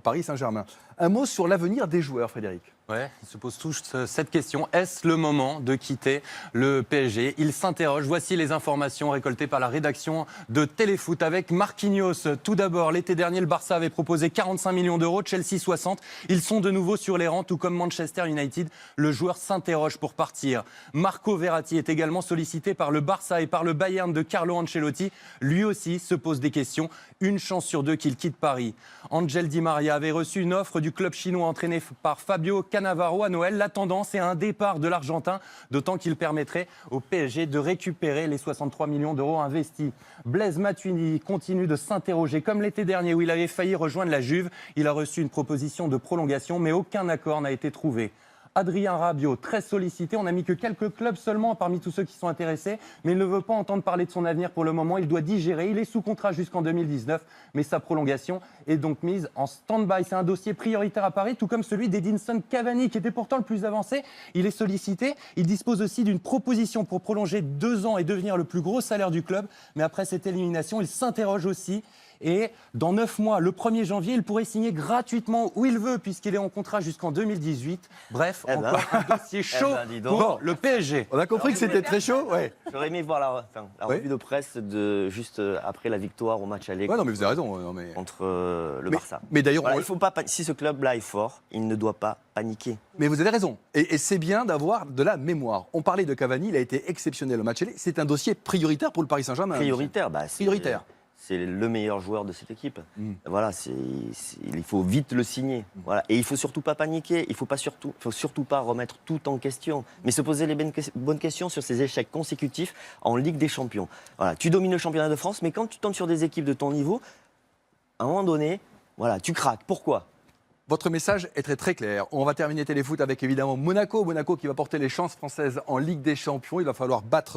Paris Saint-Germain. Un mot sur l'avenir des joueurs, Frédéric. Ouais, ils se posent tous cette question. Est-ce le moment de quitter le PSG? Ils s'interrogent. Voici les informations récoltées par la rédaction de Téléfoot avec Marquinhos. Tout d'abord, l'été dernier, le Barça avait proposé 45 millions d'euros, Chelsea 60. Ils sont de nouveau sur les rangs, tout comme Manchester United. Le joueur s'interroge pour partir. Marco Verratti est également sollicité par le Barça et par le Bayern de Carlo Ancelotti. Lui aussi se pose des questions. Une chance sur deux qu'il quitte Paris. Angel Di Maria avait reçu une offre du club chinois entraîné par Fabio Cannavaro à Noël. La tendance est un départ de l'Argentin, d'autant qu'il permettrait au PSG de récupérer les 63 millions d'euros investis. Blaise Matuidi continue de s'interroger, comme l'été dernier où il avait failli rejoindre la Juve. Il a reçu une proposition de prolongation, mais aucun accord n'a été trouvé. Adrien Rabiot, très sollicité. On n'a mis que quelques clubs seulement parmi tous ceux qui sont intéressés, mais il ne veut pas entendre parler de son avenir pour le moment. Il doit digérer. Il est sous contrat jusqu'en 2019, mais sa prolongation est donc mise en stand-by. C'est un dossier prioritaire à Paris, tout comme celui d'Edinson Cavani, qui était pourtant le plus avancé. Il est sollicité. Il dispose aussi d'une proposition pour prolonger 2 ans et devenir le plus gros salaire du club. Mais après cette élimination, il s'interroge aussi. Et dans 9 mois, le 1er janvier, il pourrait signer gratuitement où il veut, puisqu'il est en contrat jusqu'en 2018. Bref, encore un dossier chaud pour le PSG. On a compris que c'était très chaud, ouais. J'aurais aimé voir la revue de presse juste après la victoire au match aller Ouais, non, mais vous avez raison. Non, mais... contre le Barça. Mais d'ailleurs, voilà, il faut pas, si ce club-là est fort, il ne doit pas paniquer. Mais vous avez raison. Et c'est bien d'avoir de la mémoire. On parlait de Cavani, il a été exceptionnel au match aller. C'est un dossier prioritaire pour le Paris Saint-Germain. Prioritaire, prioritaire. C'est le meilleur joueur de cette équipe. Voilà, il faut vite le signer. Voilà. Et il ne faut surtout pas paniquer. Il ne faut surtout pas remettre tout en question. Mais se poser les bonnes questions sur ces échecs consécutifs en Ligue des Champions. Voilà. Tu domines le championnat de France, mais quand tu tombes sur des équipes de ton niveau, à un moment donné, voilà, tu craques. Pourquoi ? Votre message est très très clair. On va terminer Téléfoot avec évidemment Monaco. Monaco qui va porter les chances françaises en Ligue des Champions. Il va falloir battre